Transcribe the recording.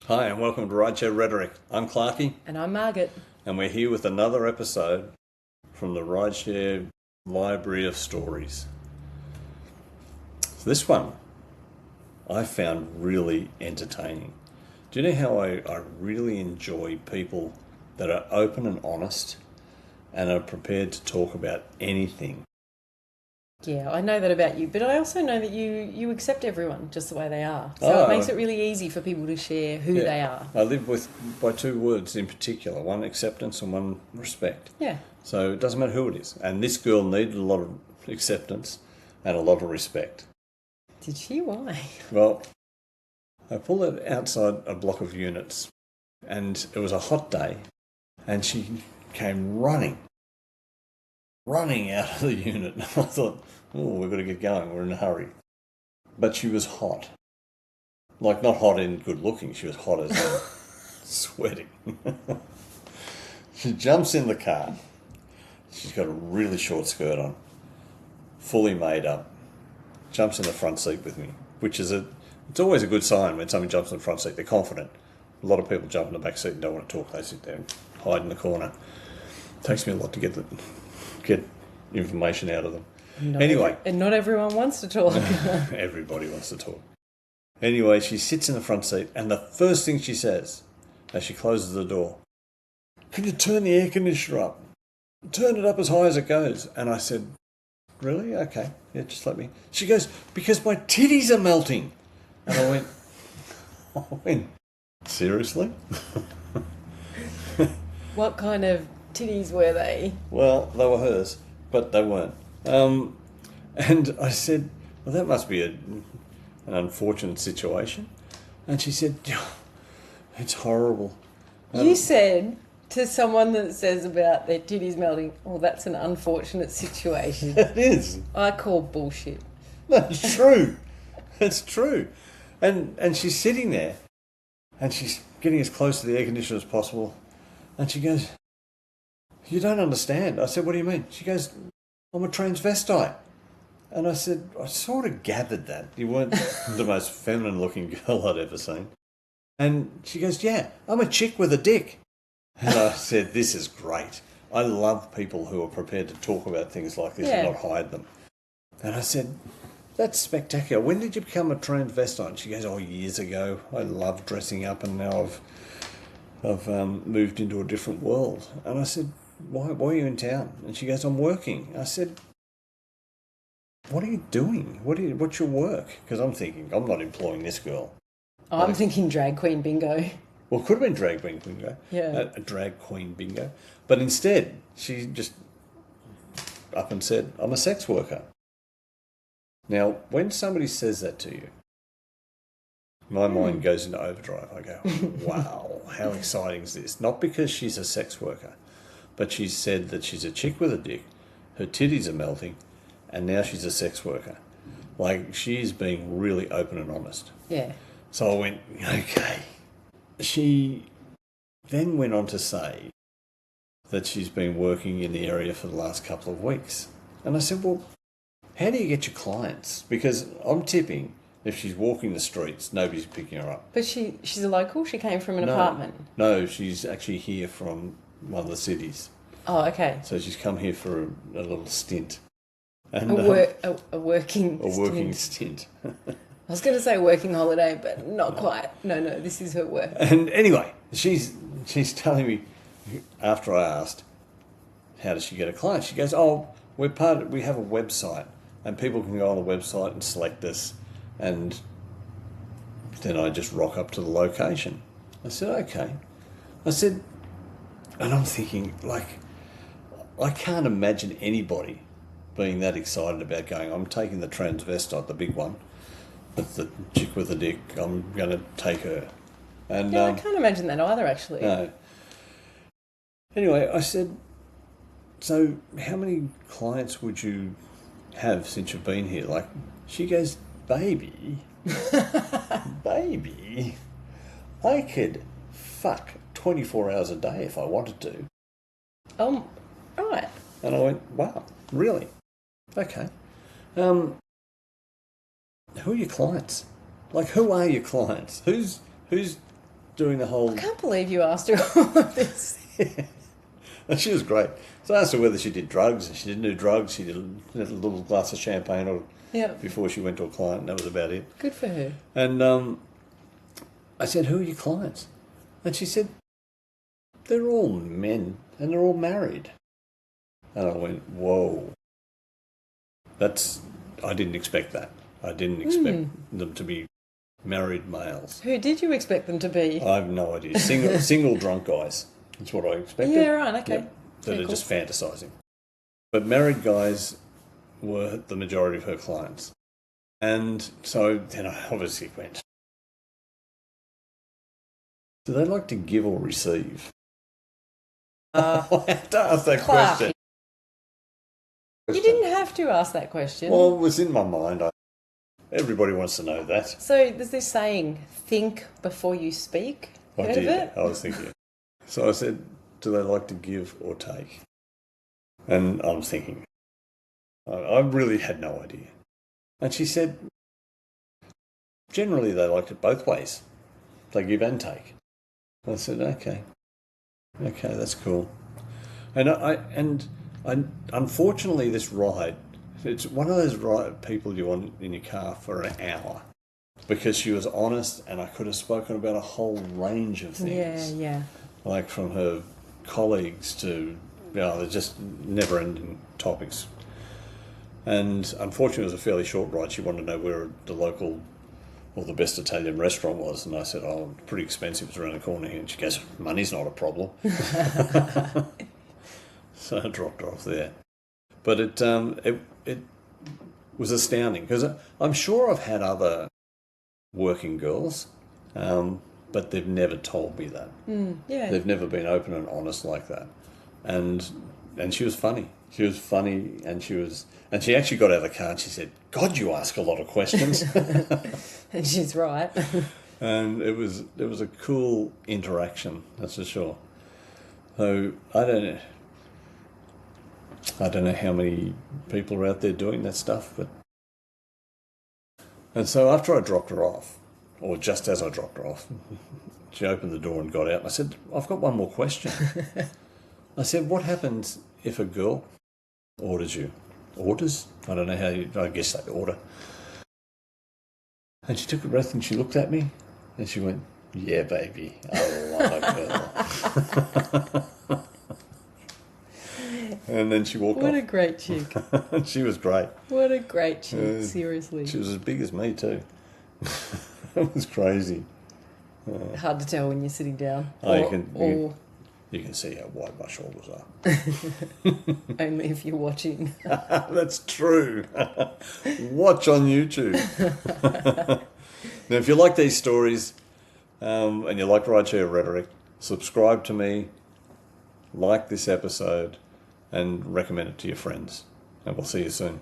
Hi and welcome to Share Rhetoric. I'm Clarky And I'm Margaret. and we're here with another episode from the Rideshare Library of Stories. This one I found really entertaining. Do you know how I really enjoy people that are open and honest and are prepared to talk about anything? Yeah, I know that about you, but I also know that you accept everyone just the way they are. So it makes it really easy for people to share who they are. I live by two words in particular, one acceptance and one respect. Yeah. So it doesn't matter who it is. And this girl needed a lot of acceptance and a lot of respect. Did she? Why? Well, I pulled it outside a block of units and it was a hot day and she came running out of the unit. And I thought, oh, we've got to get going. We're in a hurry. But she was hot. Like, not hot in good looking. She was hot as in sweating. She jumps in the car. She's got a really short skirt on, fully made up. Jumps in the front seat with me, which is it's always a good sign when somebody jumps in the front seat. They're confident. A lot of people jump in the back seat and don't want to talk. They sit there and hide in the corner. It takes me a lot to get information out of them. And not everyone wants to talk. Everybody wants to talk. Anyway, she sits in the front seat and the first thing she says as she closes the door, "Can you turn the air conditioner up? Turn it up as high as it goes." And I said, "Really? Okay. Yeah, just let me." She goes, "Because my titties are melting." And I went, "Seriously?" What kind of titties were they? Well, they were hers, but they weren't. And I said, "Well, that must be an unfortunate situation." And she said, "Oh, it's horrible." You said to someone that says about their titties melting, "Oh, that's an unfortunate situation." It is. I call bullshit. That's true. It's true. And she's sitting there and she's getting as close to the air conditioner as possible. And she goes, "You don't understand." I said, "What do you mean?" She goes, "I'm a transvestite." And I said, "I sort of gathered that. You weren't the most feminine looking girl I'd ever seen." And she goes, "Yeah, I'm a chick with a dick." And I said, "This is great. I love people who are prepared to talk about things like this and not hide them." And I said, "That's spectacular. When did you become a transvestite?" And she goes, "Oh, years ago. I love dressing up and now I've moved into a different world." And I said, why are you in town?" And she goes, "I'm working." I said, "What are you doing? What's your work?" Because I'm thinking, I'm not employing this girl. I'm thinking drag queen bingo. Well, it could have been drag queen bingo. Yeah. A drag queen bingo. But instead, she just up and said, "I'm a sex worker." Now, when somebody says that to you, my mind goes into overdrive. I go, wow, how exciting is this? Not because she's a sex worker, but she said that she's a chick with a dick, her titties are melting, and now she's a sex worker. Like, she's being really open and honest. Yeah. So I went, okay. She then went on to say that she's been working in the area for the last couple of weeks. And I said, "Well, how do you get your clients?" Because I'm tipping if she's walking the streets, nobody's picking her up. But she's a local? She came from an apartment? No, she's actually here from one of the cities. Oh, okay. So she's come here for a little stint. And, A working stint. I was going to say working holiday, but not quite. No, this is her work. And anyway, she's telling me, after I asked, how does she get a client? She goes, "Oh, we have a website and people can go on the website and select us, and then I just rock up to the location." I said, "Okay." I said, and I'm thinking, like, I can't imagine anybody being that excited about going, "I'm taking the transvestite, the big one, but the chick with the dick, I'm going to take her." And I can't imagine that either, actually. No. Anyway, I said, "So how many clients would you have since you've been here?" Like, she goes, "Baby, baby, I could fuck 24 hours a day if I wanted to." Right. And I went, "Wow, really? Okay. Who are your clients? Like, who are your clients? Who's doing the whole... I can't believe you asked her all of this. And she was great. So I asked her whether she did drugs, and she didn't do drugs. She did a little glass of champagne or before she went to a client, and that was about it. Good for her. And I said, who are your clients? And she said, they're all men, and they're all married. And I went, whoa. I didn't expect that. I didn't expect them to be married males. Who did you expect them to be? I have no idea. Single drunk guys. That's what I expected. Yeah, right, okay. Yep. That are just fantasising. But married guys were the majority of her clients. And so then I obviously went, do they like to give or receive? I have to ask that Clark, question. You didn't have to ask that question. Well, it was in my mind. Everybody wants to know that. So there's this saying, think before you speak. Heard of it? I was thinking. So I said, do they like to give or take? And I'm thinking, I really had no idea. And she said, generally they like it both ways. They give and take. I said, okay, that's cool. And I unfortunately, this ride, it's one of those people you want in your car for an hour, because she was honest, and I could have spoken about a whole range of things. Yeah. Like from her colleagues to, they're just never-ending topics. And unfortunately, it was a fairly short ride. She wanted to know where the local or the best Italian restaurant was, and I said, oh, pretty expensive, it's around the corner here. And she goes, money's not a problem. So I dropped her off there. But it was astounding, because I'm sure I've had other working girls, but they've never told me that. They've never been open and honest like that. And she was funny. She was funny, and she actually got out of the car and she said, God, you ask a lot of questions. And she's right. And it was a cool interaction, that's for sure. So I don't know how many people are out there doing that stuff, and so after I dropped her off, or just as I dropped her off, she opened the door and got out. I said, I've got one more question. I said, what happens if a girl orders you? Orders? I don't know how I guess they order. And she took a breath and she looked at me and she went, yeah, baby, I love a girl. And then she walked off. What a great chick. She was great. What a great chick, seriously. She was as big as me too. It was crazy. Hard to tell when you're sitting down. You can see how wide my shoulders are. Only if you're watching. That's true. Watch on YouTube. Now, if you like these stories and you like Share Rhetoric, subscribe to me, like this episode, and recommend it to your friends. And we'll see you soon.